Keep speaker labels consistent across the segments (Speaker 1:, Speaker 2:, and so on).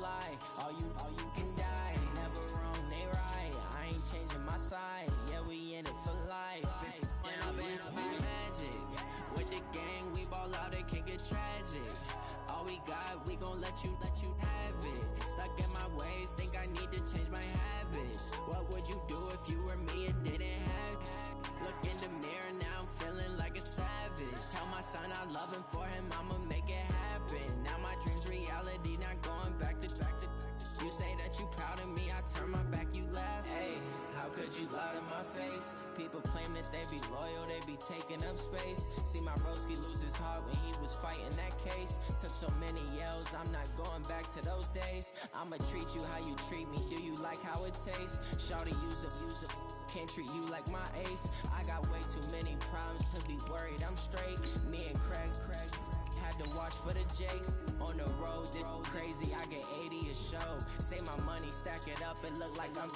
Speaker 1: lie. All you can die. Never wrong, they right. I ain't changing my side. Yeah, we in it for life. When I've been up is magic. With the gang, we ball out, it can get tragic. All we got, we gon' let you have it. Stuck in my ways, think I need to change my habits. What would you do if you were me and didn't have it? Look in the mirror, now I'm feeling like a savage. Tell my son I love him, for him I'ma make it happen. Now my dream's reality, not going back to. You say that you proud of me, I turn my back, you laugh. Hey, how could you lie to my face? People claim that they be loyal, they be taking up space. See my broski lose his heart when he was fighting that case. Took so many yells, I'm not going back to those days. I'ma treat you how you treat me, do you like how it tastes? Shawty, use up, can't treat you like my ace. I got way too many problems to be worried, I'm straight. Me and Craig had to watch for the Jakes. On the road, this crazy, I get 80 a show. Say my money, stack it up, it look like I'm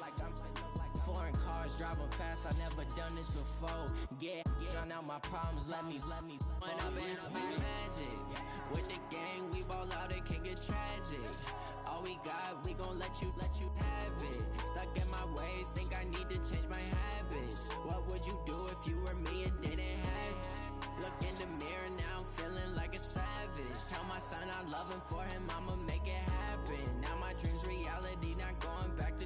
Speaker 1: foreign cars, driving fast, I never done this before. Get drown out my problems, let me When I've been up is magic. With the gang, we ball out, it can get tragic. All we got, we gon' let you have it. Stuck in my ways, think I need to change my habits. What would you do if you were me and didn't have it? Look in the mirror, now I'm feeling like a savage. Tell my son I love him, for him I'ma make it happen. Now my dream's reality, not going back to.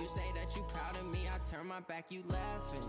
Speaker 1: You say that you proud of me, I turn my back, you laughing.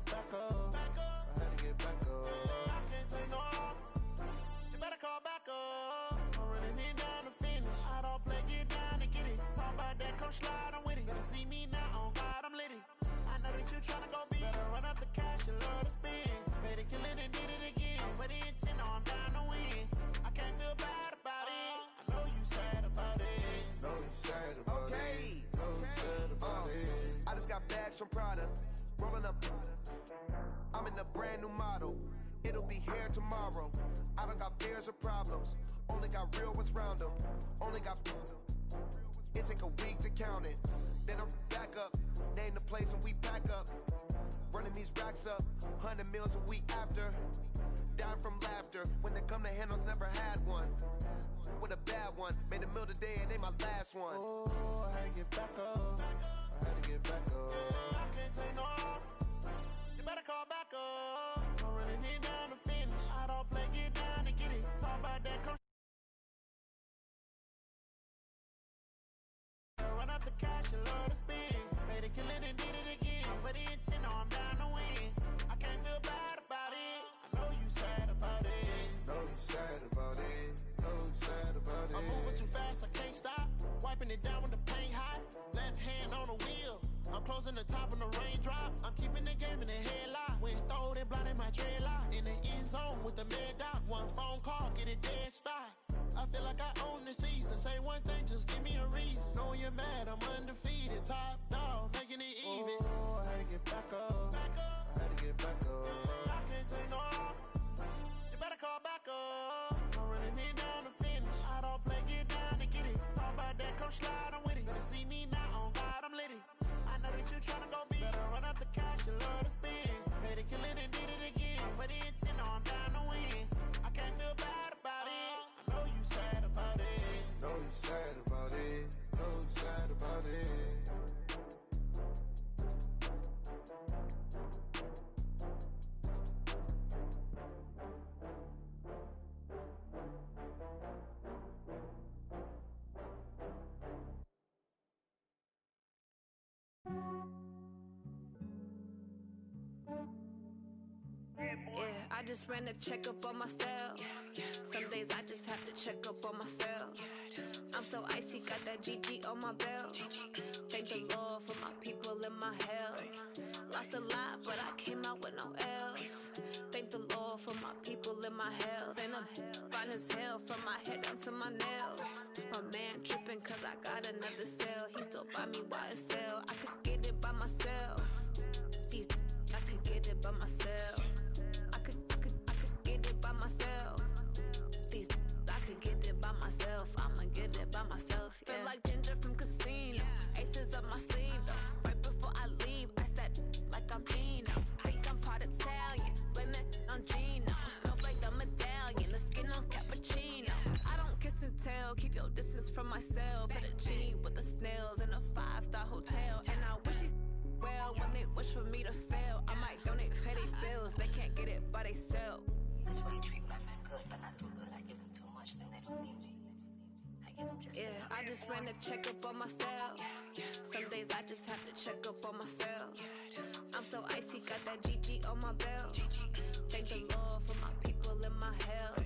Speaker 2: Back up, I had to get back up. I can't take no loss. You better call back up. I'm running it down to finish. I don't play, get down to get it. Talk about that, come slide, I'm with it. Better see me now, on God, I'm lit it. I know that you tryna go big. Better run up the cash, you love to spend. Made it, kill it, and did it again. With the intent, no, I'm down to win. I can't feel bad about it. I know you sad about it.
Speaker 3: Know you sad about it. Know you sad about it.
Speaker 4: I just got bags from Prada. Rolling up, I'm in a brand new model. It'll be here tomorrow. I don't got fears or problems. Only got real ones round them. Only got. It take a week to count it. Then I'm back up. Name the place and we back up. Running these racks up. 100 meals a week after. Dying from laughter. When they come to handles, never had one. With a bad one. Made a meal today and they my last one.
Speaker 2: Oh, I had to get back up. I had to get back up. I can't take no loss. You better call back up. I'm running it down to finish. I don't play, get down to get it. Talk about that, come run up the cash, you love to spend. Made it, kill it, and did it again. With the intent, no, I'm down to win. I can't feel bad about it. I know you sad about it.
Speaker 3: Know you sad about it. Know you sad about it.
Speaker 2: I'm moving too fast, I can't stop. Wiping it down when the paint hot. Left hand on the wheel. I'm closing the top when the raindrop. I'm keeping the game in the headlock. When throwed and blinded my dreadlock. In the end zone with the mad dot. One phone call, get it dead stop. I feel like I own the season. Say one thing, just give me a reason. Knowing you're mad, I'm undefeated. Top dog, making it even.
Speaker 3: Oh, I had to get back up. I had to get back up.
Speaker 2: I can't take no loss. You better call back up. I'm running it down to finish. I don't play, get down to get it. Talk about that, come slide, I'm with it. Better see me now, on God, I'm lit it. I know that you tryna go big. Better run up the cash, you love to spend. Made it, kill it, and did it again. With the intent, no, I'm down to win. I can't feel bad about it. I know you sad about it.
Speaker 3: Know you sad about it. Know you sad about it.
Speaker 5: Yeah, I just ran a checkup on myself. Some days I just have to check up on myself. I'm so icy, got that GG on my belt. Thank the Lord for my people and my health. Lost a lot, but I came out with no else. Thank the Lord for my people and my health. And I'm fine as hell, myself, from my head down to my nails. My man tripping cause I got another cell. He still buy me YSL. I could get it by myself. I could get it by myself. I could get it by myself. I could get it by myself. I'ma get it by myself. Yeah. Feel like Ginger from Casino. Aces up my sleeve though. Right before I leave, I said like I'm Dino. Think I'm part Italian. Blame it on Gino. Smells like the medallion. The skin on cappuccino. I don't kiss and tell. Keep your distance from myself. At a genie with the snails in a 5-star hotel. And I wish he's well when they wish for me to fail. I might donate petty bills. They can't get it by themselves.
Speaker 6: That's why you treat my men good, but not too good. I give them too much, then they don't need me. I give them just enough.
Speaker 5: I just ran a checkup on myself. Some days I just have to check up on myself. I'm so icy, got that GG on my belt. Thank the Lord for my people in my health.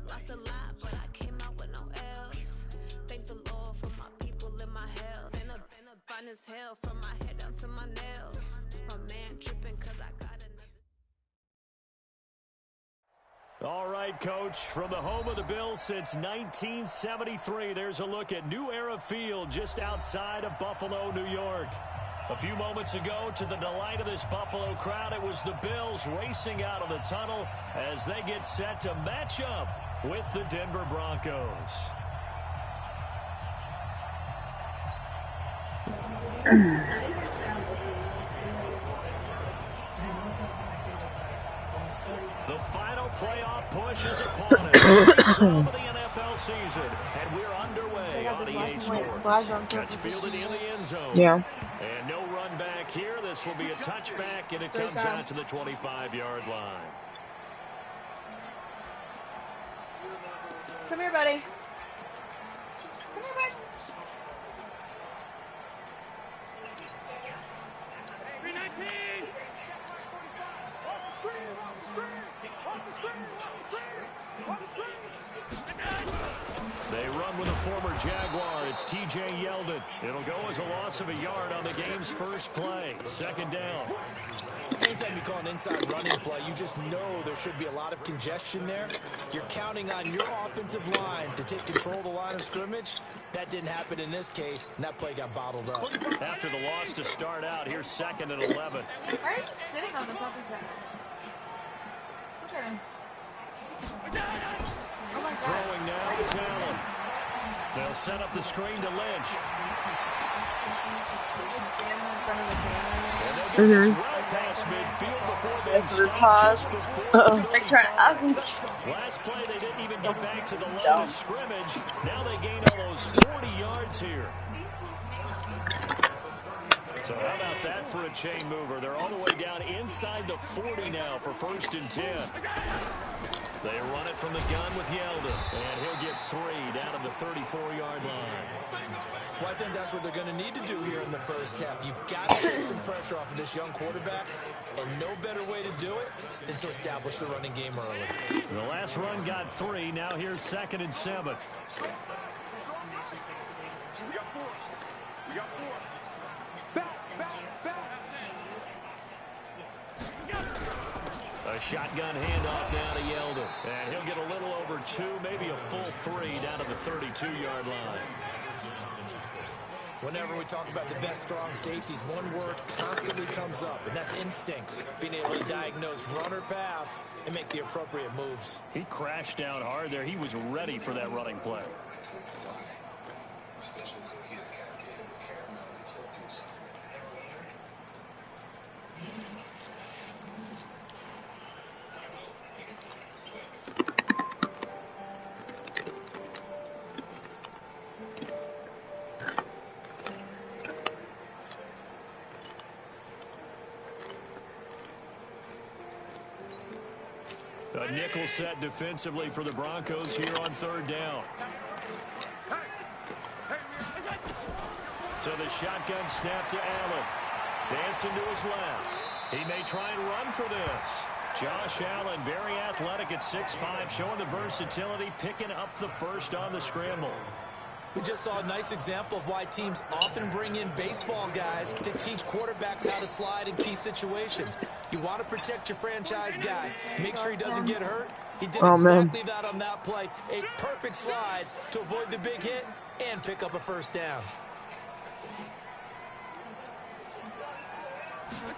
Speaker 5: Lost a lot, but I came out with no else. Thank the Lord for my people in my health. And I've been fine as hell from my head down to my nails. My man tripping cause I got another.
Speaker 7: All right, Coach, from the home of the Bills since 1973, there's a look at New Era Field just outside of Buffalo, New York. A few moments ago, to the delight of this Buffalo crowd, it was the Bills racing out of the tunnel as they get set to match up with the Denver Broncos. The final playoff push is upon us. It's the of the NFL season, and we're underway on EA Sports. That's fielded in the end zone.
Speaker 8: Yeah.
Speaker 7: And no run back here. This will be a touchback, and it comes out to the 25-yard line.
Speaker 8: Come here, buddy. Come here, bud.
Speaker 7: They run with a former Jaguar. It's T.J. Yeldon. It'll go as a loss of a yard on the game's first play. Second down.
Speaker 9: Anytime you call an inside running play, you just know there should be a lot of congestion there. You're counting on your offensive line to take control of the line of scrimmage. That didn't happen in this case, and that play got bottled up.
Speaker 7: After the loss to start out, here's 2nd and 11.
Speaker 8: Why are you sitting on the puppy bed? Look at him. Oh my God.
Speaker 7: Throwing now is Allen. They'll set up the screen to Lynch. And they'll get this well past midfield before they stop just before the 30. Last play, they didn't even get back to the line of scrimmage. Now they gain almost 40 yards here. So how about that for a chain mover? They're all the way down inside the 40 now for 1st and 10. They run it from the gun with Yeldon, and he'll get 3 down to the 34-yard line.
Speaker 9: Well, I think that's what they're going to need to do here in the first half. You've got to take some pressure off of this young quarterback, and no better way to do it than to establish the running game early.
Speaker 7: The last run got 3. Now here's 2nd and 7. A shotgun handoff now to Yeldon. And he'll get a little over 2, maybe a full 3 down to the 32-yard line.
Speaker 9: Whenever we talk about the best strong safeties, one word constantly comes up, and that's instincts. Being able to diagnose run or pass and make the appropriate moves.
Speaker 7: He crashed down hard there. He was ready for that running play. A nickel set defensively for the Broncos here on 3rd down. So the shotgun snap to Allen. Dancing to his left. He may try and run for this. Josh Allen, very athletic at 6'5", showing the versatility, picking up the first on the scramble.
Speaker 9: We just saw a nice example of why teams often bring in baseball guys to teach quarterbacks how to slide in key situations. You want to protect your franchise guy. Make sure he doesn't get hurt. He did exactly that on that play. A perfect slide to avoid the big hit and pick up a first down.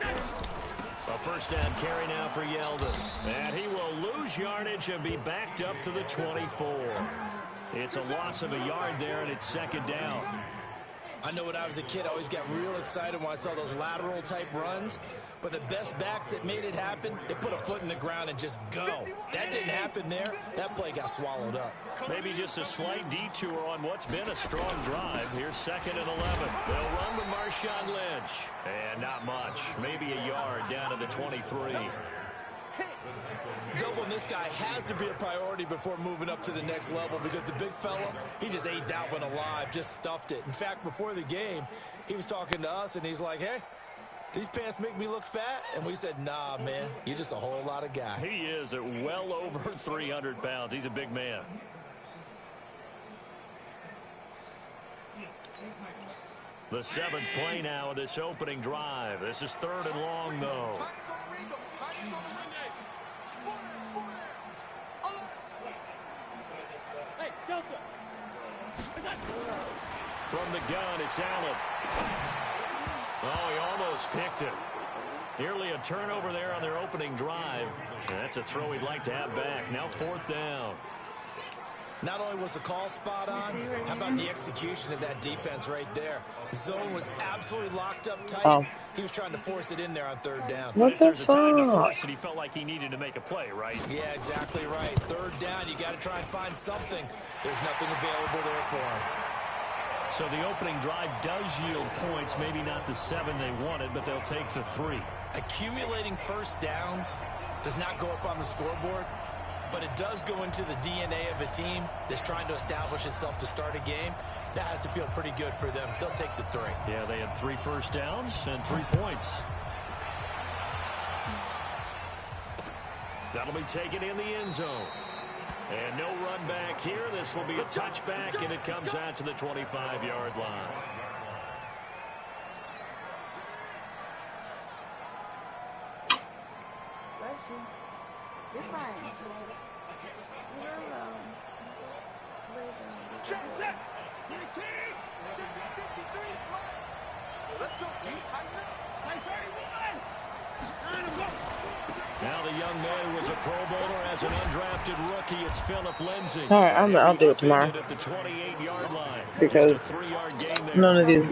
Speaker 7: A first down carry now for Yeldon. And he will lose yardage and be backed up to the 24. It's a loss of a yard there, and it's second down.
Speaker 9: I know when I was a kid, I always got real excited when I saw those lateral-type runs. But the best backs that made it happen, they put a foot in the ground and just go. That didn't happen there. That play got swallowed up.
Speaker 7: Maybe just a slight detour on what's been a strong drive. Here's 2nd and 11. They'll run with Marshawn Lynch. And not much. Maybe a yard down to the 23.
Speaker 9: Doubling this guy has to be a priority before moving up to the next level because the big fella, he just ate that one alive, just stuffed it. In fact, before the game, he was talking to us, and he's like, hey, these pants make me look fat? And we said, nah, man, you're just a whole lot of guy.
Speaker 7: He is at well over 300 pounds. He's a big man. The 7th play now of this opening drive. This is 3rd and long, though. From the gun, it's Allen. Oh, he almost picked it. Nearly a turnover there on their opening drive. That's a throw he'd like to have back. Now 4th down.
Speaker 9: Not only was the call spot on, how about the execution of that defense right there? Zone was absolutely locked up tight. He was trying to force it in there on 3rd down.
Speaker 7: If there's a time to force it, he felt like he needed to make a play, right?
Speaker 9: Yeah, exactly right. 3rd down, you got to try and find something. There's nothing available there for him.
Speaker 7: So the opening drive does yield points, maybe not the 7 they wanted, but they'll take the 3.
Speaker 9: Accumulating first downs does not go up on the scoreboard, but it does go into the DNA of a team that's trying to establish itself to start a game. That has to feel pretty good for them. They'll take the 3.
Speaker 7: Yeah, they had 3 first downs and 3 points. That'll be taken in the end zone. And no run back here. This will be a touchback, and it comes out to the 25-yard line.
Speaker 8: Bless you. You're fine. You're alone.
Speaker 2: Check set. 19. Check 53. Let's go. Can you tighten up? 31.
Speaker 7: Now the young man who was a Pro Bowler as an undrafted rookie. It's Philip Lindsay.
Speaker 10: All right, I'll do it tomorrow.
Speaker 7: At the 28-yard line.
Speaker 10: Because
Speaker 7: just a 3-yard gain there.
Speaker 10: None of these.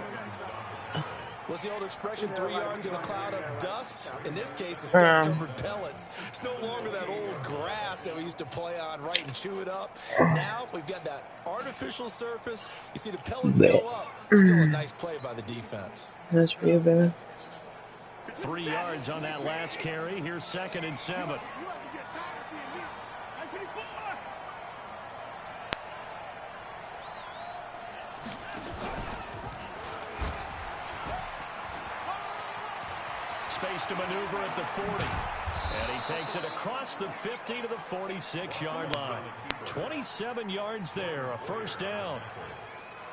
Speaker 9: What's the old expression, 3 yards in a cloud of dust? In this case, it's dust-covered pellets. It's no longer that old grass that we used to play on, right, and chew it up. Now we've got that artificial surface. You see the pellets go up. Still a nice play by the defense.
Speaker 10: That's for you, baby.
Speaker 7: 3 yards on that last carry. Here's 2nd and 7. Space to maneuver at the 40. And he takes it across the 50 to the 46-yard line. 27 yards there, a first down.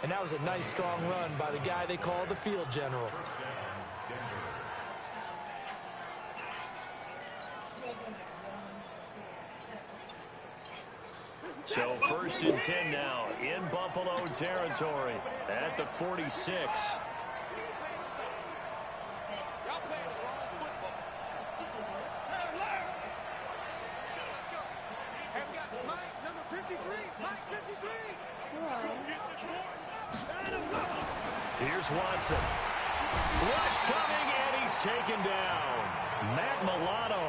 Speaker 9: And that was a nice, strong run by the guy they call the field general.
Speaker 7: So 1st and 10 now in Buffalo territory at the 46. Here's Watson. Rush coming, and he's taken down. Matt Milano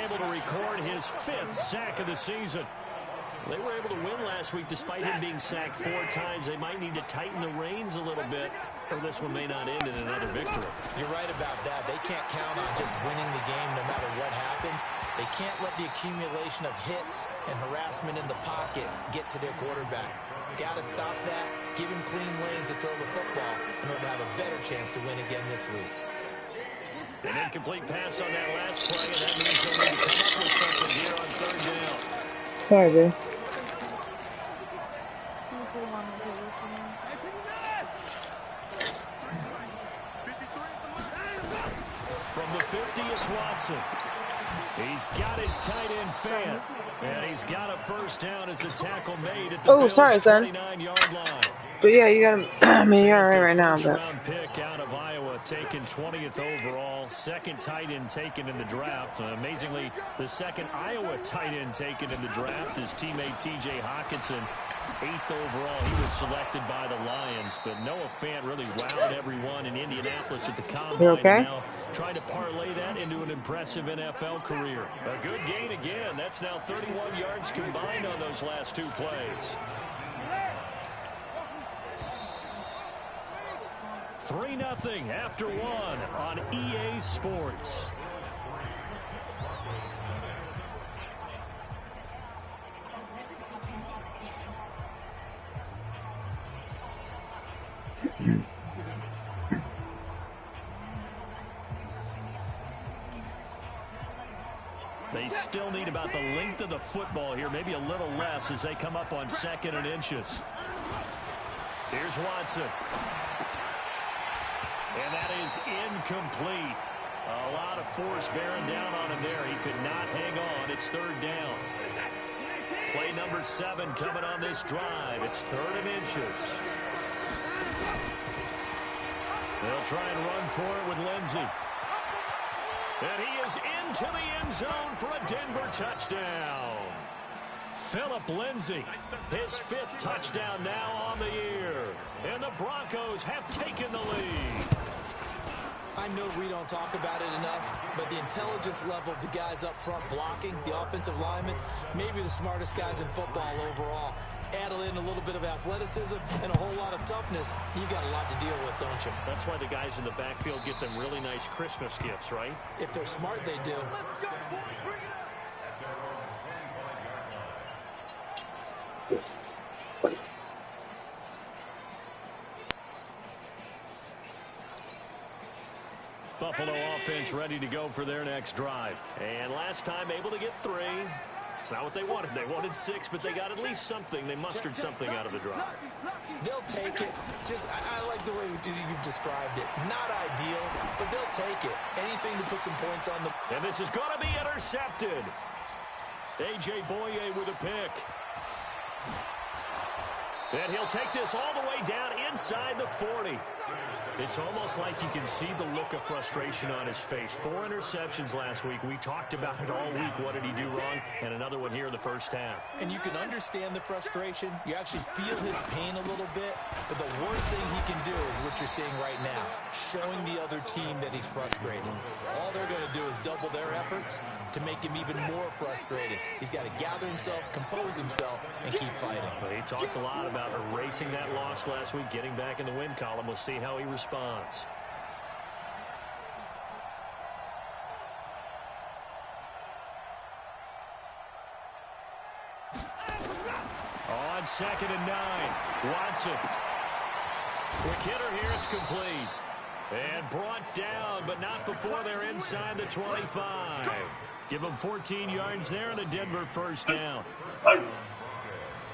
Speaker 7: able to record his 5th sack of the season. They were able to win last week despite him being sacked 4 times. They might need to tighten the reins a little bit, or this one may not end in another victory.
Speaker 9: You're right about that. They can't count on just winning the game no matter what happens. They can't let the accumulation of hits and harassment in the pocket get to their quarterback. Got to stop that, give him clean lanes to throw the football in order to have a better chance to win again this week.
Speaker 7: An incomplete pass on that last play, and that means they'll need to come up with something here on 3rd down.
Speaker 10: Sorry, dude.
Speaker 7: From the 50, it's Watson. He's got his tight end Fant, and he's got a first down as a tackle made at the Bills'
Speaker 10: sorry, son.
Speaker 7: 29-yard line.
Speaker 10: But yeah, you got him. I mean, you're all right now, but
Speaker 7: First-round pick out of Iowa, taken 20th overall, second tight end taken in the draft. Amazingly, the second Iowa tight end taken in the draft is teammate T.J. Hawkinson. 8th overall, he was selected by the Lions, but Noah Fant really wowed everyone in Indianapolis at the Combine.
Speaker 10: You okay?
Speaker 7: And now trying to parlay that into an impressive NFL career. A good gain again. That's now 31 yards combined on those last two plays. 3-0 after one on EA Sports. They still need about the length of the football here, maybe a little less as they come up on 2nd and inches. Here's Watson. And that is incomplete. A lot of force bearing down on him there. He could not hang on. It's 3rd down. Play number 7 coming on this drive. It's 3rd and inches. They'll try and run for it with Lindsey. And he is into the end zone for a Denver touchdown. Phillip Lindsay, his 5th touchdown now on the year. And the Broncos have taken the lead.
Speaker 9: I know we don't talk about it enough, but the intelligence level of the guys up front blocking, the offensive linemen, maybe the smartest guys in football overall. Add in a little bit of athleticism and a whole lot of toughness, you got a lot to deal with, don't you?
Speaker 7: That's why the guys in the backfield get them really nice Christmas gifts, right?
Speaker 9: If they're smart, they do.
Speaker 7: Buffalo offense ready to go for their next drive. And last time able to get 3. It's not what they wanted. They wanted 6, but they got at least something. They mustered something out of the drive.
Speaker 9: They'll take it. I like the way you've described it. Not ideal, but they'll take it. Anything to put some points on the...
Speaker 7: And this is going to be intercepted. A.J. Boye with a pick. And he'll take this all the way down inside the 40. It's almost like you can see the look of frustration on his face. 4 interceptions last week. We talked about it all week. What did he do wrong? And another one here in the first half.
Speaker 9: And you can understand the frustration. You actually feel his pain a little bit. But the worst thing he can do is what you're seeing right now. Showing the other team that he's frustrated. All they're going to do is double their efforts to make him even more frustrated. He's got to gather himself, compose himself, and keep fighting.
Speaker 7: Well, he talked a lot about erasing that loss last week, getting back in the win column. We'll see how he responds. On 2nd and 9, Watson. Quick hitter here, it's complete. And brought down, but not before they're inside the 25. Give them 14 yards there and a Denver first down.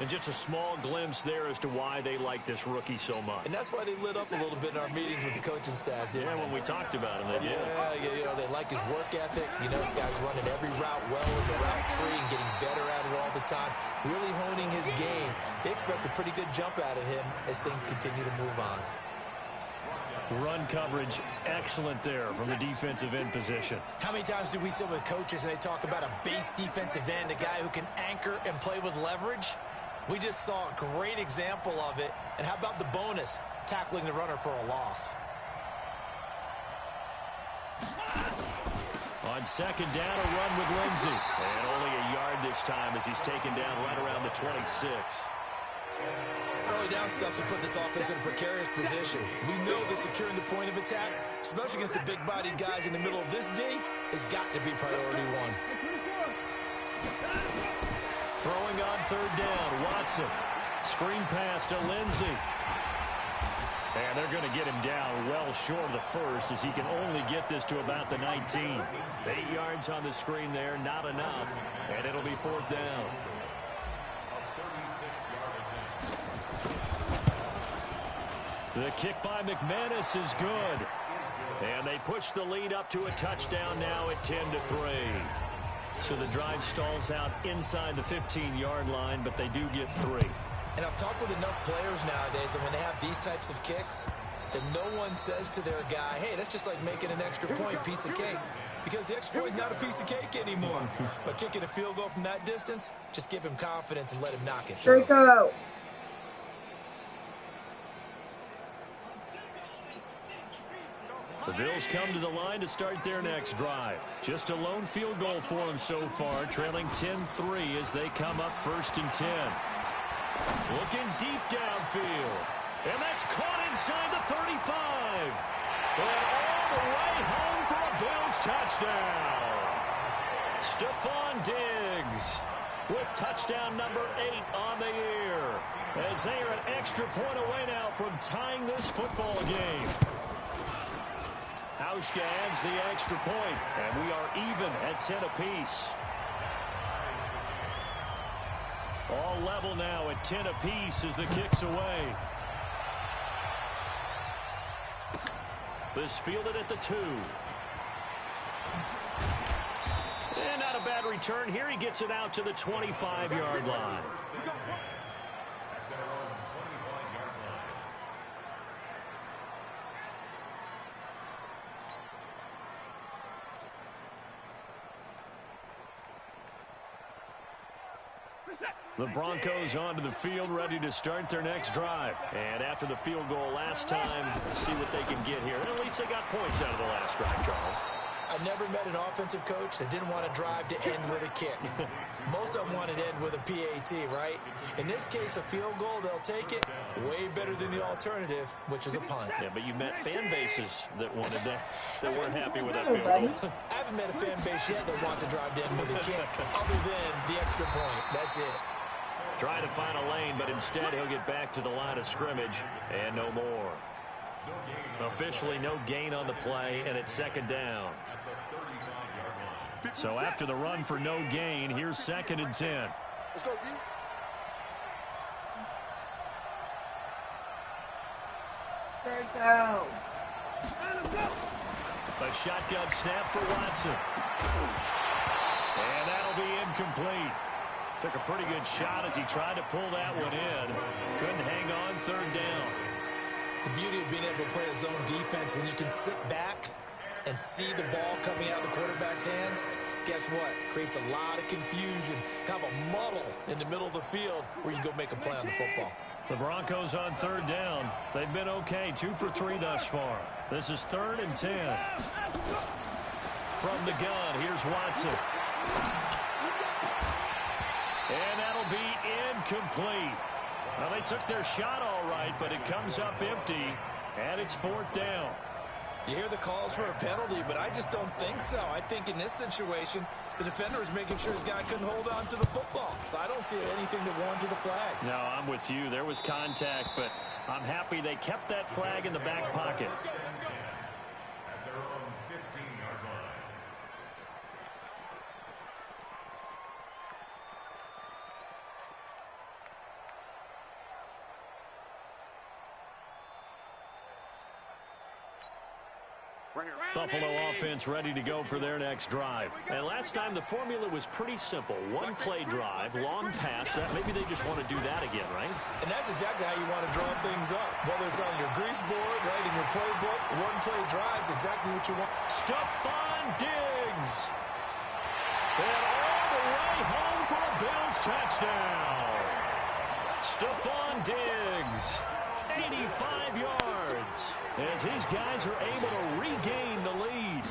Speaker 7: And just a small glimpse there as to why they like this rookie so much.
Speaker 9: And that's why they lit up a little bit in our meetings with the coaching staff, didn't they?
Speaker 7: When we talked about him, they did.
Speaker 9: Yeah, you know, they like his work ethic. You know, this guy's running every route well in the route tree and getting better at it all the time. Really honing his game. They expect a pretty good jump out of him as things continue to move on.
Speaker 7: Run coverage, excellent there from the defensive end position.
Speaker 9: How many times do we sit with coaches and they talk about a base defensive end, a guy who can anchor and play with leverage? We just saw a great example of it. And how about the bonus, tackling the runner for a loss?
Speaker 7: On 2nd down, a run with Lindsey. And only a yard this time as he's taken down right around the 26.
Speaker 9: Early down stuff to put this offense in a precarious position. We know that securing the point of attack, especially against the big-bodied guys in the middle of this D, has got to be priority 1.
Speaker 7: Throwing on 3rd down, Watson. Screen pass to Lindsey. And they're going to get him down well short of the first as he can only get this to about the 19. 8 yards on the screen there, not enough. And it'll be 4th down. The kick by McManus is good. And they push the lead up to a touchdown now at 10-3. So the drive stalls out inside the 15-yard line, but they do get 3.
Speaker 9: And I've talked with enough players nowadays, and when they have these types of kicks, that no one says to their guy, hey, that's just like making an extra point, piece of cake. Because the extra point is not a piece of cake anymore. But kicking a field goal from that distance, just give him confidence and let him knock it through.
Speaker 10: Draco.
Speaker 7: The Bills come to the line to start their next drive. Just a lone field goal for them so far, trailing 10-3 as they come up 1st and 10. Looking deep downfield. And that's caught inside the 35. And all the way home for a Bills touchdown. Stephon Diggs with touchdown number 8 on the year. As they are an extra point away now from tying this football game. Hauschka adds the extra point, and we are even at 10 apiece. All level now at 10 apiece as the kick's away. This fielded at the 2. And not a bad return here. He gets it out to the 25-yard line. The Broncos onto the field, ready to start their next drive. And after the field goal last time, see what they can get here. And at least they got points out of the last drive, Charles.
Speaker 9: I've never met an offensive coach that didn't want to drive to end with a kick. Most of them wanted to end with a PAT, right? In this case, a field goal, they'll take it. Way better than the alternative, which is a punt.
Speaker 7: Yeah, but you met fan bases that wanted that, that weren't happy with that field goal.
Speaker 9: I haven't met a fan base yet that wants to drive to end with a kick, other than the extra point. That's it.
Speaker 7: Trying to find a lane, but instead he'll get back to the line of scrimmage, and no more. Officially no gain on the play, and it's 2nd down. So after the run for no gain, here's 2nd and 10.
Speaker 3: Let's go, D.
Speaker 10: Draco.
Speaker 7: A shotgun snap for Watson. And that'll be incomplete. Took a pretty good shot as he tried to pull that one in. Couldn't hang on 3rd down.
Speaker 9: The beauty of being able to play a zone defense when you can sit back and see the ball coming out of the quarterback's hands, guess what? Creates a lot of confusion, kind of a muddle in the middle of the field where you go make a play on the football.
Speaker 7: The Broncos on 3rd down. They've been okay, 2 for 3 thus far. This is 3rd and 10. From the gun, here's Watson. And that'll be incomplete. Well, they took their shot all right, but it comes up empty, and it's 4th down.
Speaker 9: You hear the calls for a penalty, but I just don't think so. I think in this situation, the defender is making sure his guy couldn't hold on to the football. So I don't see anything that warranted a flag.
Speaker 7: No, I'm with you. There was contact, but I'm happy they kept that flag in the back pocket. Buffalo offense ready to go for their next drive. And last time the formula was pretty simple. One play drive, long pass. Maybe they just want to do that again, right?
Speaker 9: And that's exactly how you want to draw things up. Whether it's on your grease board, right, in your playbook, one play drive's exactly what you want.
Speaker 7: Stephon Diggs. And all the way home for a Bills touchdown. Stephon Diggs. 85 yards as his guys are able to regain the lead.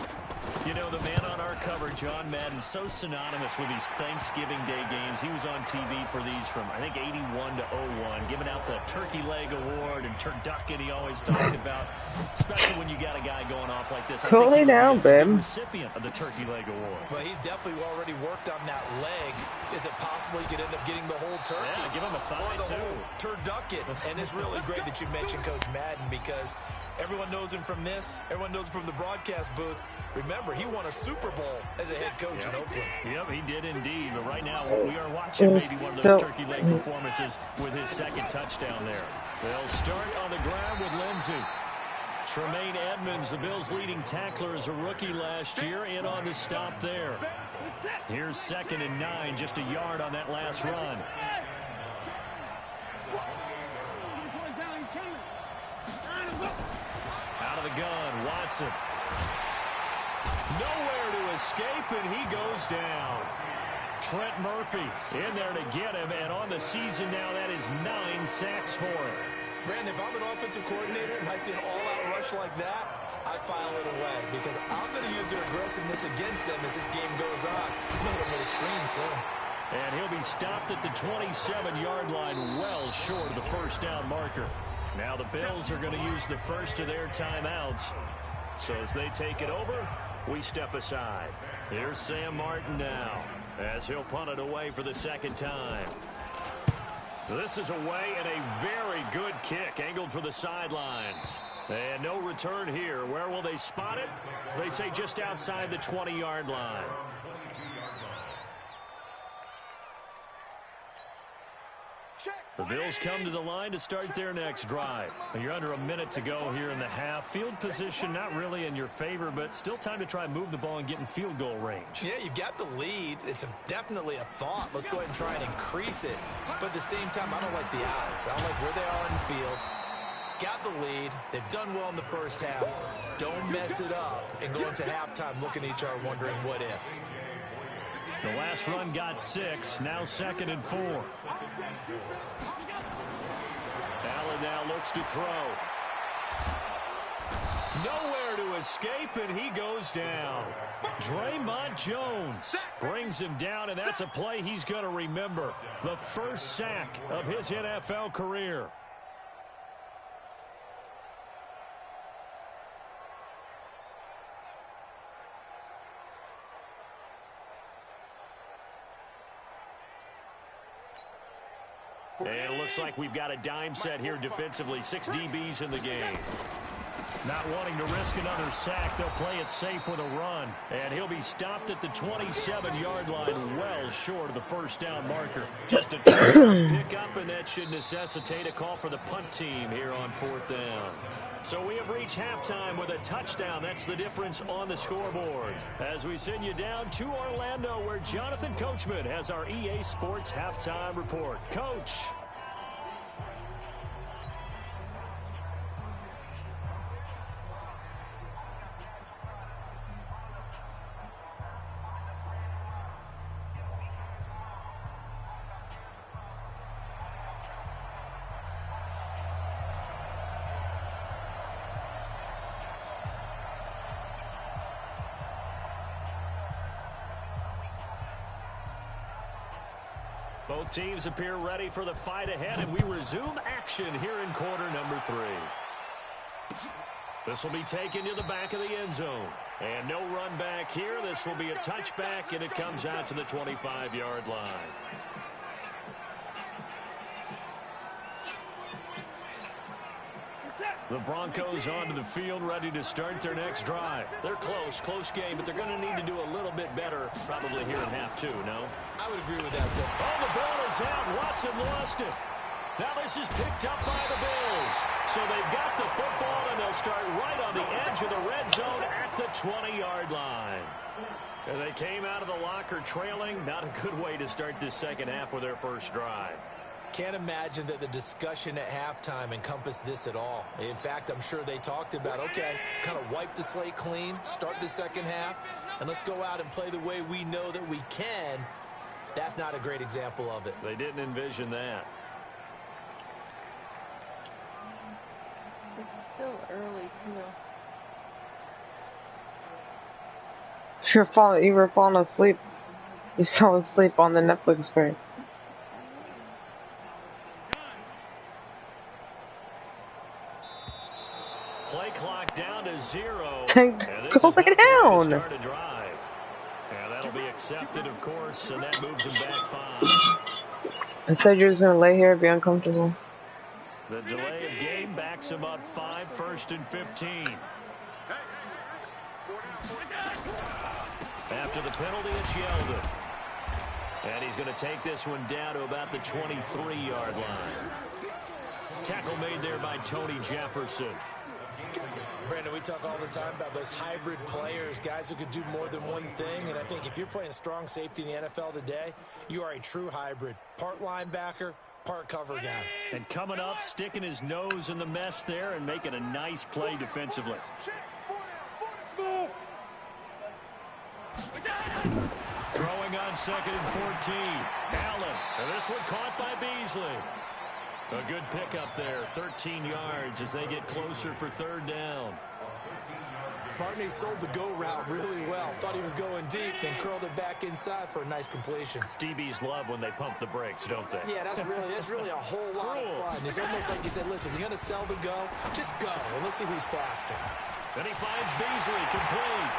Speaker 7: You know, the man on our cover, John Madden, so synonymous with these Thanksgiving Day games. He was on TV for these from, I think, 81 to 01, giving out the Turkey Leg Award and turducken he always talked about, especially when you got a guy going off like this.
Speaker 10: Cool it down, babe.
Speaker 7: Recipient of the Turkey Leg Award.
Speaker 9: Well, he's definitely already worked on that leg. Is it possible he could end up getting the whole turkey?
Speaker 7: Yeah, give him a thigh,
Speaker 9: or the
Speaker 7: too.
Speaker 9: whole turducken. And it's really great that you mentioned Coach Madden, because everyone knows him from this. Everyone knows him from the broadcast booth. Remember, he won a Super Bowl as a head coach in Oakland.
Speaker 7: Yep, he did indeed. But right now, we are watching maybe one of those turkey leg performances with his 2nd touchdown there. They'll start on the ground with Lindsey. Tremaine Edmonds, the Bills' leading tackler as a rookie last year, in on the stop there. Here's 2nd and 9, just a yard on that last run. Out of the gun, Watson. Nowhere to escape, and he goes down. Trent Murphy in there to get him, and on the season now, that is 9 sacks for him.
Speaker 9: Brandon, if I'm an offensive coordinator and I see an all-out rush like that, I file it away because I'm going to use their aggressiveness against them as this game goes on. I'm going to hit him with a screen soon.
Speaker 7: And he'll be stopped at the 27-yard line, well short of the first down marker. Now the Bills are going to use the first of their timeouts. So as they take it over, we step aside. Here's Sam Martin now, as he'll punt it away for the second time. This is away, and a very good kick, angled for the sidelines. And no return here. Where will they spot it? They say just outside the 20-yard line. The Bills come to the line to start their next drive. You're under a minute to go here in the half. Field position not really in your favor, but still time to try and move the ball and get in field goal range.
Speaker 9: Yeah, you've got the lead. It's definitely a thought. Let's go ahead and try and increase it. But at the same time, I don't like the odds. I don't like where they are in the field. Got the lead. They've done well in the first half. Don't mess it up and go into halftime looking at each other wondering what if.
Speaker 7: The last run got 6, now 2nd and 4. Allen now looks to throw. Nowhere to escape, and he goes down. Draymond Jones brings him down, and that's a play he's going to remember. The first sack of his NFL career. And it looks like we've got a dime set here defensively. 6 DBs in the game. Not wanting to risk another sack, they'll play it safe with a run. And he'll be stopped at the 27-yard line, well short of the first down marker. Just a pickup, and that should necessitate a call for the punt team here on 4th down. So we have reached halftime with a touchdown. That's the difference on the scoreboard. As we send you down to Orlando, where Jonathan Coachman has our EA Sports halftime report. Coach. Both teams appear ready for the fight ahead, and we resume action here in quarter number 3. This will be taken to the back of the end zone. And no run back here. This will be a touchback, and it comes out to the 25-yard line. The Broncos onto the field, ready to start their next drive. They're close game, but they're going to need to do a little bit better probably here in half 2, no?
Speaker 9: I would agree with that, Tim.
Speaker 7: Oh, the ball is out. Watson lost it. Now this is picked up by the Bills. So they've got the football, and they'll start right on the edge of the red zone at the 20-yard line. And they came out of the locker trailing. Not a good way to start this second half with their first drive.
Speaker 9: Can't imagine that the discussion at halftime encompassed this at all. In fact, I'm sure they talked about, okay, kind of wipe the slate clean, start the second half, and let's go out and play the way we know that we can. That's not a great example of it.
Speaker 7: They didn't envision that.
Speaker 8: It's still early, too.
Speaker 10: You were falling asleep. You fell asleep on the Netflix screen.
Speaker 7: Play clock down to 0.
Speaker 10: Go lay down.
Speaker 7: Start a drive. And that'll be accepted, of course, and that moves him back 5.
Speaker 10: Instead, you're just going to lay here and be uncomfortable.
Speaker 7: The delay of game backs him up 5, 1st and 15. After the penalty, it's Yeldon. And he's going to take this one down to about the 23-yard line. Tackle made there by Tony Jefferson.
Speaker 9: Brandon, we talk all the time about those hybrid players, guys who could do more than one thing, and I think if you're playing strong safety in the NFL today, you are a true hybrid. Part linebacker, part cover guy.
Speaker 7: And coming up, sticking his nose in the mess there and making a nice play defensively. Throwing on 2nd and 14. Allen, and this one caught by Beasley. A good pickup there, 13 yards as they get closer for 3rd down.
Speaker 9: Barney sold the go route really well. Thought he was going deep, then curled it back inside for a nice completion.
Speaker 7: DBs love when they pump the brakes, don't they?
Speaker 9: Yeah, that's really a whole lot of fun. It's almost like you said, listen, you're going to sell the go, just go, and let's see who's faster.
Speaker 7: Then he finds Beasley, complete.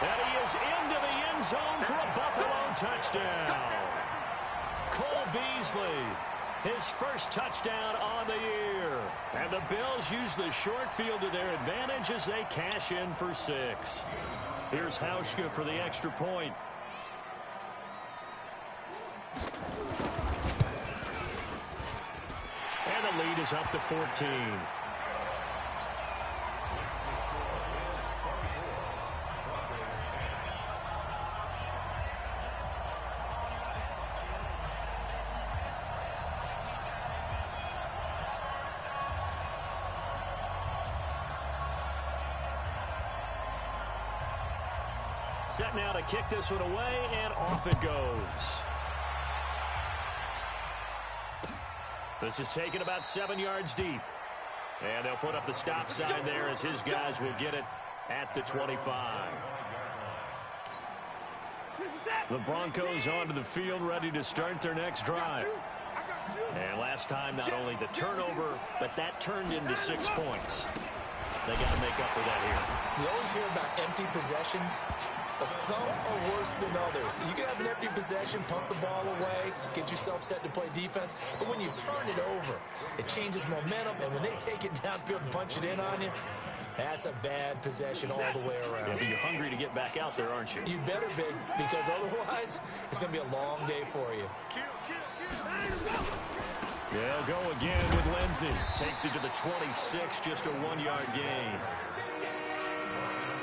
Speaker 7: And he is into the end zone for a Buffalo touchdown. Cole Beasley, his first touchdown on the year. And the Bills use the short field to their advantage as they cash in for 6. Here's Hauschka for the extra point. And the lead is up to 14. Set now to kick this one away, and off it goes. This is taken about 7 yards deep. And they'll put up the stop sign there as his guys will get it at the 25. The Broncos onto the field, ready to start their next drive. And last time, not only the turnover, but that turned into 6 points. They got to make up for that here.
Speaker 9: You always hear about empty possessions, but some are worse than others. You can have an empty possession, pump the ball away, get yourself set to play defense, but when you turn it over, it changes momentum, and when they take it downfield and punch it in on you, that's a bad possession all the way around.
Speaker 7: Yeah, but you're hungry to get back out there, aren't you?
Speaker 9: You better be, because otherwise, it's going to be a long day for you.
Speaker 7: They'll go again with Lindsey. Takes it to the 26, just a 1-yard gain.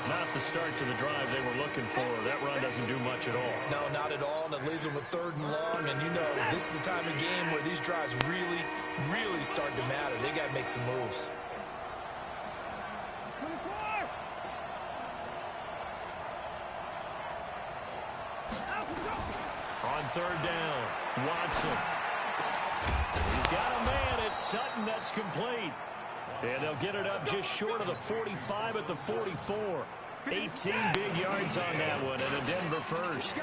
Speaker 7: Not the start to the drive they were looking for. That run doesn't do much at all.
Speaker 9: No, not at all, and it leaves them with 3rd and long, and you know this is the time of game where these drives really start to matter. They got to make some moves.
Speaker 7: On 3rd down, Watson. He's got a man. It's Sutton that's complete. And they'll get it up just short of the 45 at the 44. 18 big yards on that one, and a Denver first.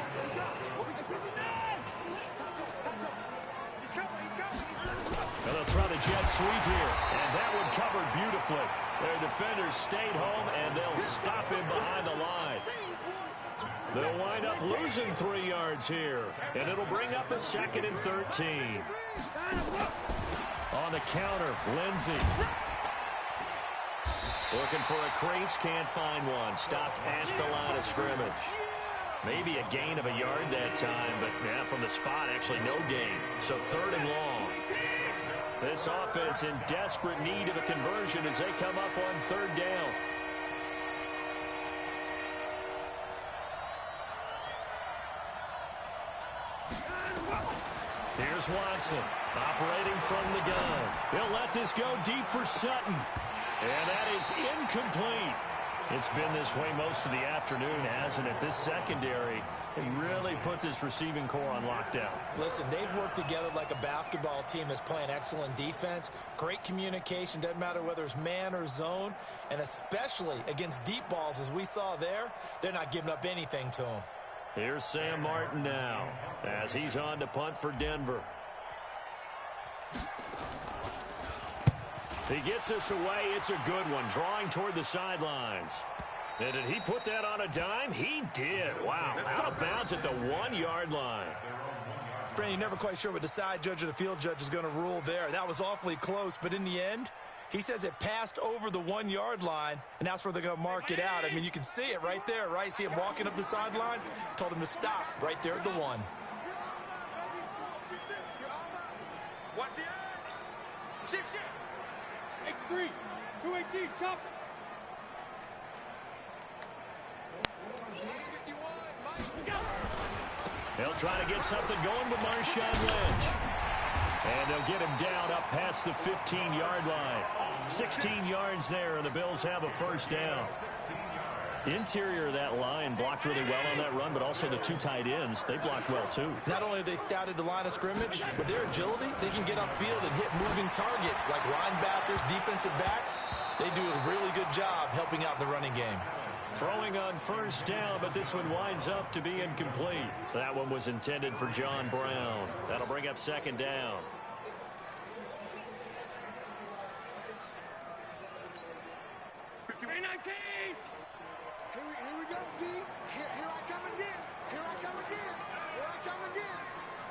Speaker 7: And they'll try the jet sweep here, and that one covered beautifully. Their defenders stayed home, and they'll stop him behind the line. They'll wind up losing 3 yards here, and it'll bring up a 2nd and 13. On the counter, Lindsey. Looking for a crease, can't find one. Stopped at the line of scrimmage. Maybe a gain of a yard that time, but from the spot, actually no gain. So 3rd and long. This offense in desperate need of a conversion as they come up on 3rd down. Here's Watson, operating from the gun. He'll let this go deep for Sutton. And that is incomplete. It's been this way most of the afternoon, hasn't it? This secondary, they really put this receiving core on lockdown.
Speaker 9: Listen, they've worked together like a basketball team that's playing excellent defense. Great communication, doesn't matter whether it's man or zone. And especially against deep balls, as we saw there, they're not giving up anything to them.
Speaker 7: Here's Sam Martin now as he's on to punt for Denver. He gets this away. It's a good one, drawing toward the sidelines. And did he put that on a dime? He did. Wow, out of bounds at the 1-yard line.
Speaker 9: Brandon, you're never quite sure what the side judge or the field judge is going to rule there. That was awfully close, but in the end, he says it passed over the 1-yard line, and that's where they're going to mark it out. I mean, you can see it right there, right? See him walking up the sideline? Told him to stop right there at the 1.
Speaker 11: Watch the eye. Shift. X3, 218, chop.
Speaker 7: try to get something going with Marshawn Lynch. And they'll get him down up past the 15-yard line. 16 yards there, and the Bills have a first down. Interior of that line blocked really well on that run, but also the two tight ends, they blocked well too.
Speaker 9: Not only have they scouted the line of scrimmage, but their agility, they can get upfield and hit moving targets like linebackers, defensive backs. They do a really good job helping out the running game.
Speaker 7: Throwing on first down, but this one winds up to be incomplete. That one was intended for John Brown. That'll bring up second down.
Speaker 2: Here we go, D. Here I come again. Here I come again. Here I come again.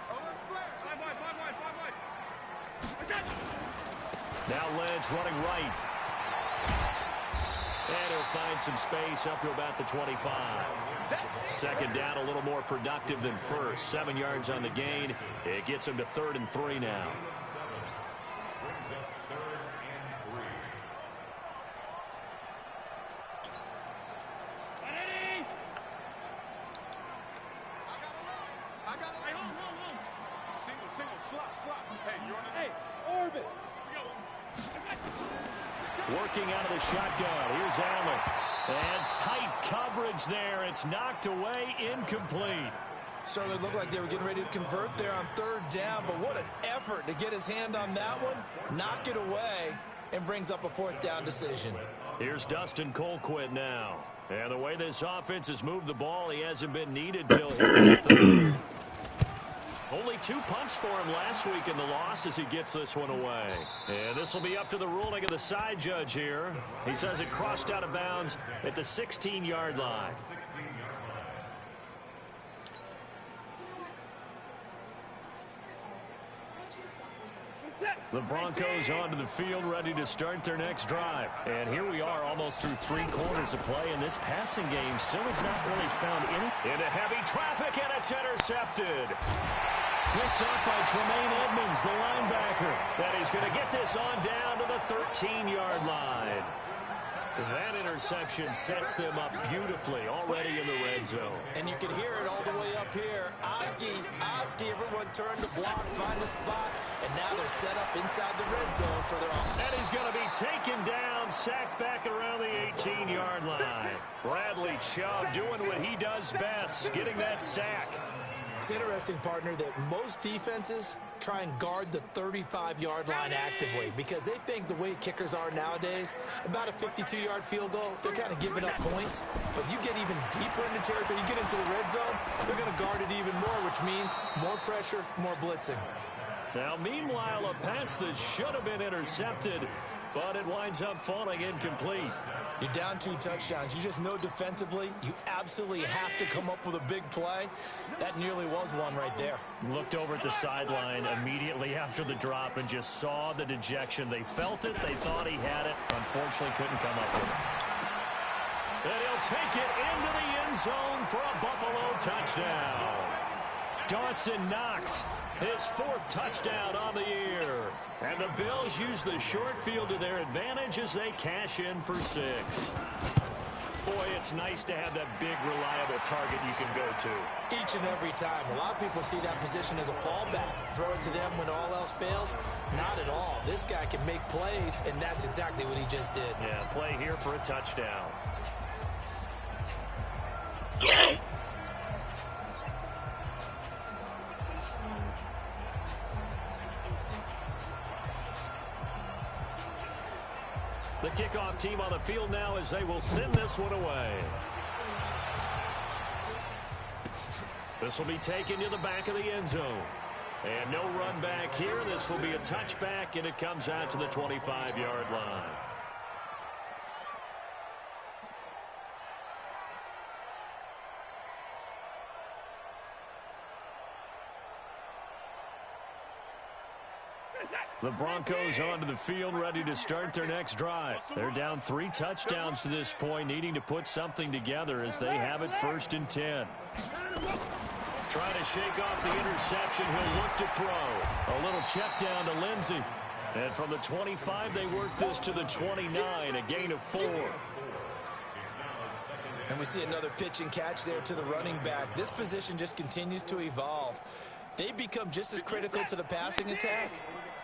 Speaker 2: On flare. Five wide.
Speaker 7: Now Lynch running right. And he'll find some space up to about the 25. Second down, a little more productive than first. 7 yards on the gain. It gets him to 3rd and 3 now. Working out of the shotgun. Here's Allen. And tight coverage there. It's knocked away, incomplete.
Speaker 9: Certainly looked like they were getting ready to convert there on 3rd down, but what an effort to get his hand on that one, knock it away, and brings up a 4th down decision.
Speaker 7: Here's Dustin Colquitt now. And the way this offense has moved the ball, he hasn't been needed till here in the 3rd. Only 2 punts for him last week in the loss as he gets this one away. And this will be up to the ruling of the side judge here. He says it crossed out of bounds at the 16-yard line. The Broncos onto the field, ready to start their next drive. And here we are almost through 3 quarters of play, and this passing game still has not really found any. Into heavy traffic, and it's intercepted. Picked up by Tremaine Edmonds, the linebacker. That he's going to get this on down to the 13-yard line. That interception sets them up beautifully already in the red zone.
Speaker 9: And you can hear it all the way up here. Oski, everyone turned to block, find the spot, and now they're set up inside the red zone for their offense.
Speaker 7: And he's going to be taken down, sacked back around the 18-yard line. Bradley Chubb doing what he does best, getting that sack.
Speaker 9: It's interesting, partner, that most defenses try and guard the 35-yard line actively because they think the way kickers are nowadays, about a 52-yard field goal, they're kind of giving up points. But you get even deeper into territory, you get into the red zone, they're going to guard it even more, which means more pressure, more blitzing.
Speaker 7: Now, meanwhile, a pass that should have been intercepted, but it winds up falling incomplete.
Speaker 9: You're down 2 touchdowns. You just know defensively you absolutely have to come up with a big play. That nearly was one right there.
Speaker 7: Looked over at the sideline immediately after the drop and just saw the dejection. They felt it. They thought he had it. Unfortunately, couldn't come up with it. And he'll take it into the end zone for a Buffalo touchdown. Dawson Knox, his 4th touchdown on the year. And the Bills use the short field to their advantage as they cash in for 6. Boy, it's nice to have that big, reliable target you can go to.
Speaker 9: Each and every time. A lot of people see that position as a fallback. Throw it to them when all else fails. Not at all. This guy can make plays, and that's exactly what he just did.
Speaker 7: Yeah, play here for a touchdown. The kickoff team on the field now as they will send this one away. This will be taken to the back of the end zone. And no run back here. This will be a touchback, and it comes out to the 25-yard line. The Broncos onto the field, ready to start their next drive. They're down 3 touchdowns to this point, needing to put something together as they have it 1st and 10. Trying to shake off the interception. He'll look to throw. A little check down to Lindsey. And from the 25, they work this to the 29, a gain of 4.
Speaker 9: And we see another pitch and catch there to the running back. This position just continues to evolve. They become just as critical to the passing attack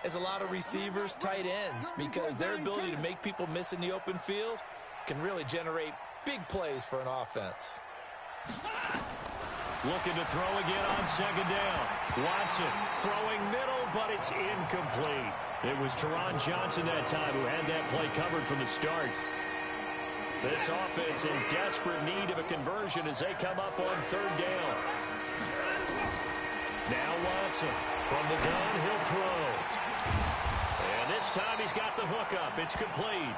Speaker 9: as a lot of receivers, tight ends, because their ability to make people miss in the open field can really generate big plays for an offense.
Speaker 7: Looking to throw again on second down. Watson throwing middle, but it's incomplete. It was Teron Johnson that time who had that play covered from the start. This offense in desperate need of a conversion as they come up on third down. Now Watson from the gun, he'll throw. And this time he's got the hook up. It's complete.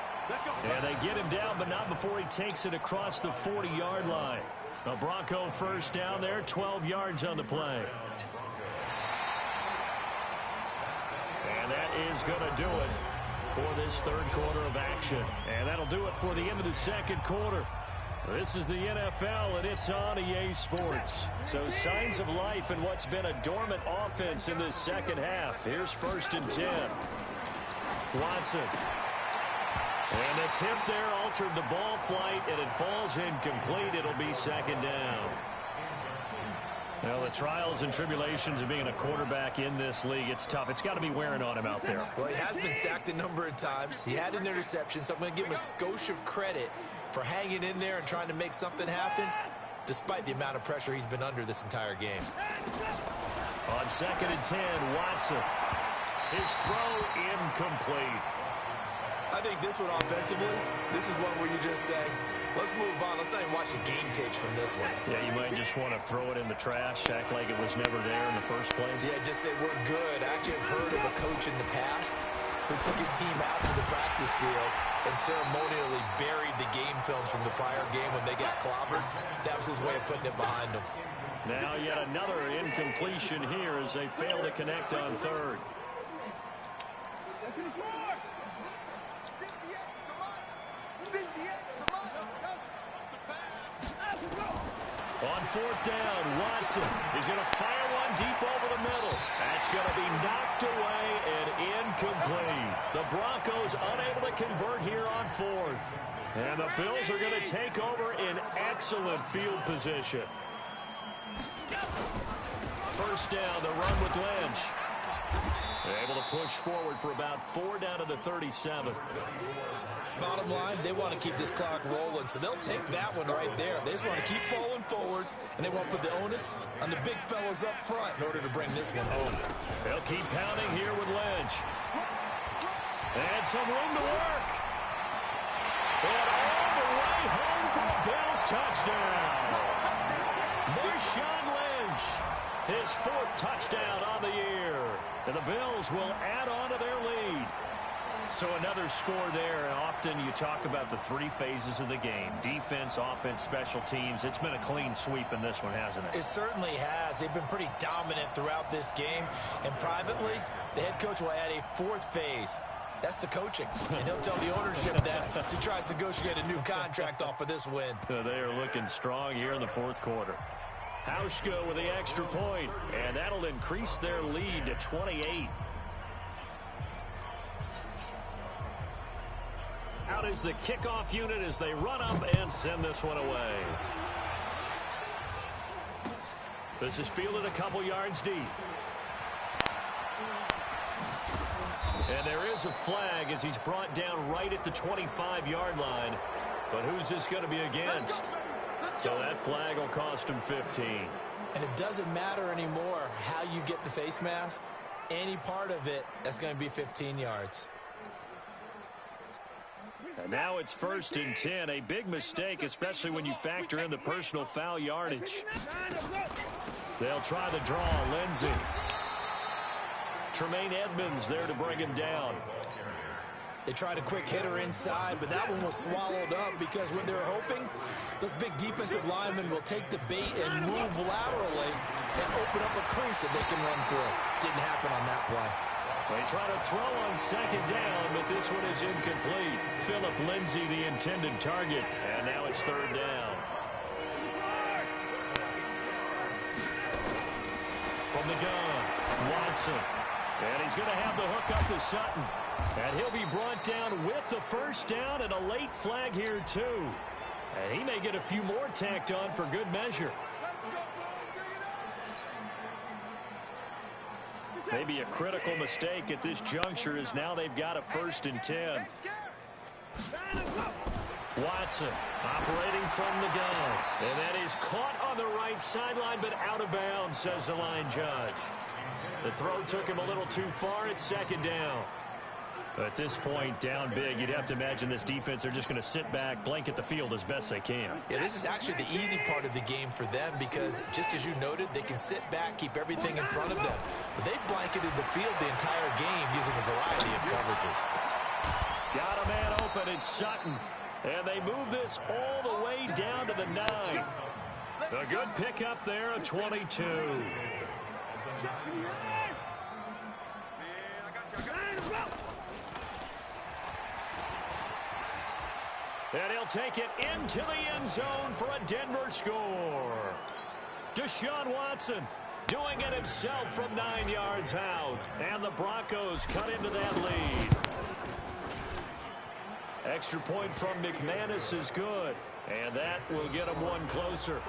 Speaker 7: And they get him down, but not before he takes it across the 40-yard line. A Bronco first down there, 12 yards on the play. And that is going to do it for this third quarter of action. And that'll do it for the end of the second quarter. This is the NFL, and it's on EA Sports. So signs of life in what's been a dormant offense in this second half. Here's 1st and 10. Watson. And the tip there altered the ball flight, and it falls incomplete. It'll be second down. Well, the trials and tribulations of being a quarterback in this league, it's tough. It's got to be wearing on him out there.
Speaker 9: Well, he has been sacked a number of times. He had an interception, so I'm going to give him a skosh of credit for hanging in there and trying to make something happen, despite the amount of pressure he's been under this entire game.
Speaker 7: On 2nd and 10, Watson. His throw incomplete.
Speaker 9: I think this one offensively, this is one where you just say, let's move on. Let's not even watch the game tapes from this one.
Speaker 7: Yeah, you might just want to throw it in the trash, act like it was never there in the first place.
Speaker 9: Yeah, just say we're good. I actually have heard of a coach in the past who took his team out to the practice field and ceremonially buried the game films from the prior game when they got clobbered. That was his way of putting it behind them.
Speaker 7: Now yet another incompletion here as they fail to connect on third. On 4th down, Watson is going to fire one deep over the middle. That's going to be knocked away and incomplete. The Broncos unable to convert here on 4th. And the Bills are going to take over in excellent field position. 1st down, the run with Lynch. Able to push forward for about 4 down to the 37.
Speaker 9: Bottom line, they want to keep this clock rolling, so they'll take that one right there. They just want to keep falling forward, and they want to put the onus on the big fellas up front in order to bring this one home.
Speaker 7: They'll keep pounding here with Lynch. And some room to work. And all the way home for a Bills touchdown. Marshawn Lynch, his 4th touchdown on the year. And the Bills will add on to their lead. So another score there, and often you talk about the 3 phases of the game. Defense, offense, special teams. It's been a clean sweep in this one, hasn't it?
Speaker 9: It certainly has. They've been pretty dominant throughout this game. And privately, the head coach will add a 4th phase. That's the coaching. And he'll tell the ownership that as he tries to negotiate a new contract off of this win.
Speaker 7: They are looking strong here in the 4th quarter. Hauschka with the extra point, and that'll increase their lead to 28. Out is the kickoff unit as they run up and send this one away. This is fielded a couple yards deep. And there is a flag as he's brought down right at the 25-yard line. But who's this going to be against? So that flag will cost him 15.
Speaker 9: And it doesn't matter anymore how you get the face mask. Any part of it, that's going to be 15 yards.
Speaker 7: And now it's 1st and 10. A big mistake, especially when you factor in the personal foul yardage. They'll try the draw. Lindsey. Tremaine Edmonds there to bring him down.
Speaker 9: They tried a quick hitter inside, but that one was swallowed up because what they're hoping, those big defensive linemen will take the bait and move laterally and open up a crease that they can run through. Didn't happen on that play.
Speaker 7: They try to throw on 2nd down, but this one is incomplete. Philip Lindsay, the intended target, and now it's 3rd down. From the gun, Watson. And he's going to have the hook up to Sutton. And he'll be brought down with the 1st down and a late flag here, too. And he may get a few more tacked on for good measure. Maybe a critical mistake at this juncture is now they've got a 1st and 10. Watson operating from the gun. And that is caught on the right sideline, but out of bounds, says the line judge. The throw took him a little too far. It's 2nd down. At this point, down big, you'd have to imagine this defense, they're just going to sit back, blanket the field as best they can.
Speaker 9: Yeah, this is actually the easy part of the game for them because, just as you noted, they can sit back, keep everything in front of them. But they've blanketed the field the entire game using a variety of coverages.
Speaker 7: Got a man open, it's Sutton. And they move this all the way down to the 9. A good pickup there, a 22. And he'll take it into the end zone for a Denver score. Deshaun Watson doing it himself from 9 yards out. And the Broncos cut into that lead. Extra point from McManus is good. And that will get them one closer.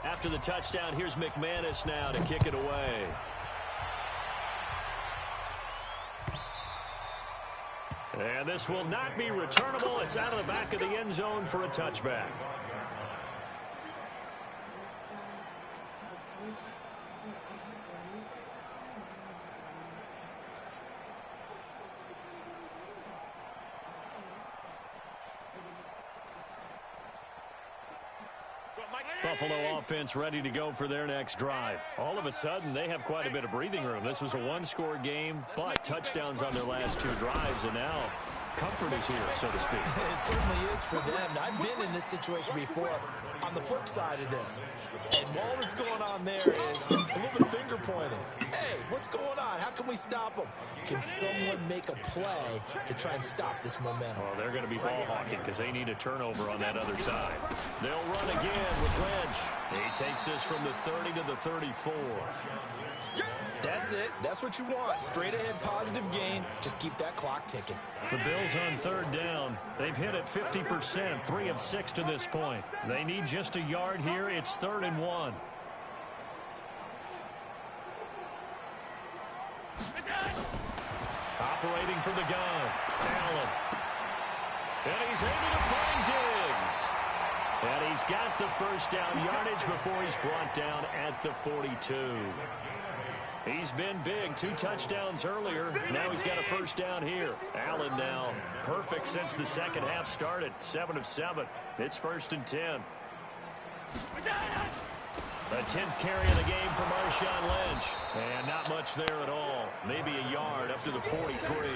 Speaker 7: After the touchdown, here's McManus now to kick it away. And this will not be returnable. It's out of the back of the end zone for a touchback. Buffalo offense ready to go for their next drive. All of a sudden, they have quite a bit of breathing room. This was a one-score game, but touchdowns on their last 2 drives, and now comfort is here, so to speak.
Speaker 9: It certainly is for them. I've been in this situation before on the flip side of this. And all that's going on there is a little bit of finger pointing. Hey, what's going on? How can we stop them? Can someone make a play to try and stop this momentum?
Speaker 7: Well, they're going to be ball hawking because they need a turnover on that other side. They'll run again with Lynch. He takes this from the 30 to the 34.
Speaker 9: That's it. That's what you want. Straight ahead positive gain. Just keep that clock ticking.
Speaker 7: The Bills on 3rd down. They've hit it 50%, 3 of 6 to this point. They need just a yard here. It's 3rd and 1. Operating from the gun. Allen. And he's able to find Diggs. And he's got the 1st down yardage before he's brought down at the 42. He's been big. 2 touchdowns earlier. Now he's got a 1st down here. Allen now perfect since the second half started. 7 of 7. It's 1st and 10. The 10th carry of the game for Marshawn Lynch. And not much there at all. Maybe a yard up to the 43.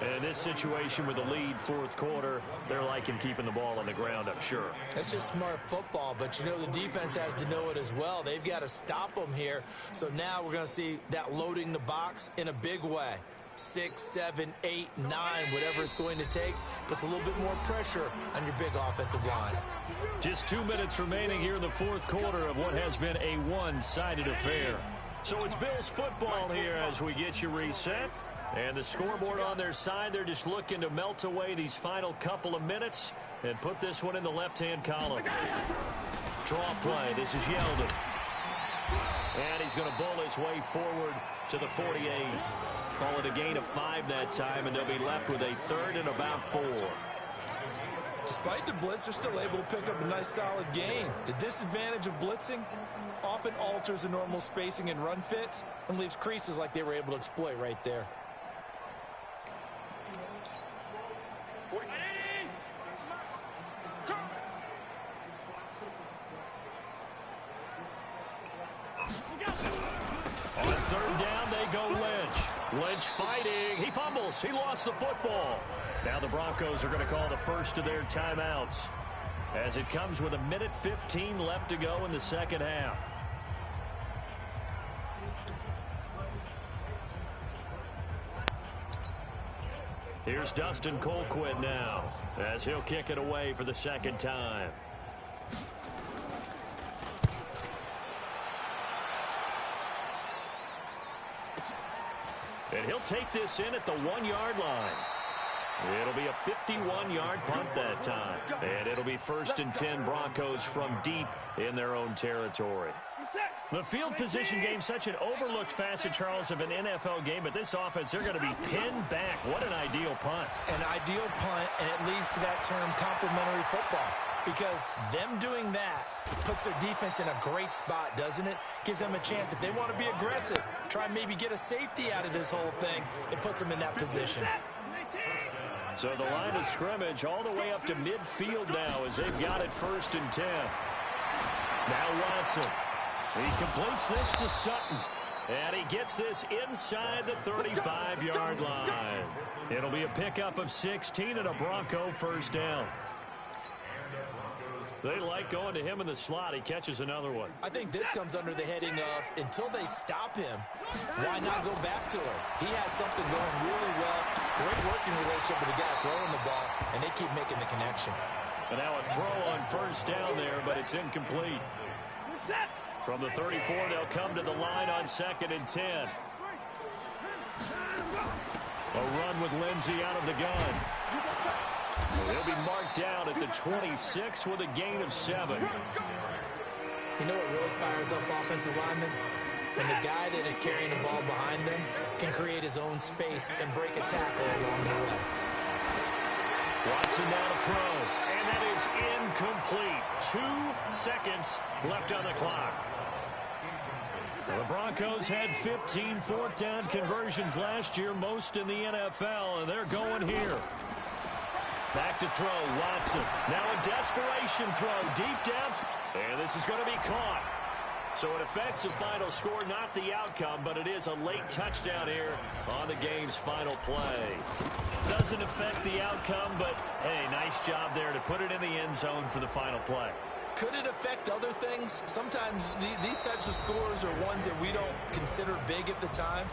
Speaker 7: And in this situation with the lead 4th quarter, they're liking keeping the ball on the ground, I'm sure.
Speaker 9: That's just smart football, but you know the defense has to know it as well. They've got to stop them here. So now we're going to see that loading the box in a big way. 6, 7, 8, 9, whatever it's going to take, puts a little bit more pressure on your big offensive line.
Speaker 7: Just 2 minutes remaining here in the 4th quarter of what has been a one-sided affair. So it's Bills football here as we get you reset. And the scoreboard on their side, they're just looking to melt away these final couple of minutes and put this one in the left-hand column. Draw play. This is Yeldon. And he's going to bull his way forward to the 48. Call it a gain of 5 that time, and they'll be left with a 3rd and about 4.
Speaker 9: Despite the blitz, they're still able to pick up a nice solid gain. The disadvantage of blitzing often alters the normal spacing and run fits and leaves creases like they were able to exploit right there.
Speaker 7: On 3rd down, they go Lynch. Lynch fighting. He fumbles. He lost the football. Now the Broncos are going to call the first of their timeouts as it comes with 1:15 left to go in the second half. Here's Dustin Colquitt now as he'll kick it away for the 2nd time. And he'll take this in at the 1-yard line. It'll be a 51-yard punt that time. And it'll be 1st and 10 Broncos from deep in their own territory. The field position game, such an overlooked facet, Charles, of an NFL game. But this offense, they're going to be pinned back. What an ideal punt.
Speaker 9: An ideal punt, and it leads to that term complementary football. Because them doing that puts their defense in a great spot, doesn't it? Gives them a chance. If they want to be aggressive, try and maybe get a safety out of this whole thing, it puts them in that position.
Speaker 7: So the line of scrimmage all the way up to midfield now as they've got it 1st and 10. Now Watson. He completes this to Sutton. And he gets this inside the 35-yard line. It'll be a pickup of 16 and a Bronco 1st down. They like going to him in the slot. He catches another one.
Speaker 9: I think this comes under the heading of, until they stop him, why not go back to him? He has something going really well. Great working relationship with the guy throwing the ball, and they keep making the connection.
Speaker 7: And now a throw on 1st down there, but it's incomplete. From the 34, they'll come to the line on 2nd and 10. A run with Lindsey out of the gun. He'll be marked down at the 26 with a gain of 7.
Speaker 9: You know what really fires up offensive linemen? When the guy that is carrying the ball behind them can create his own space and break a tackle along the way.
Speaker 7: Watson now to throw, and that is incomplete. 2 seconds left on the clock. The Broncos had 15 4th down conversions last year, most in the NFL, and they're going here. Back to throw, Watson. Now a desperation throw, deep depth, and this is going to be caught. So it affects the final score, not the outcome, but it is a late touchdown here on the game's final play. Doesn't affect the outcome, but, hey, nice job there to put it in the end zone for the final play.
Speaker 9: Could it affect other things? Sometimes these types of scores are ones that we don't consider big at the time.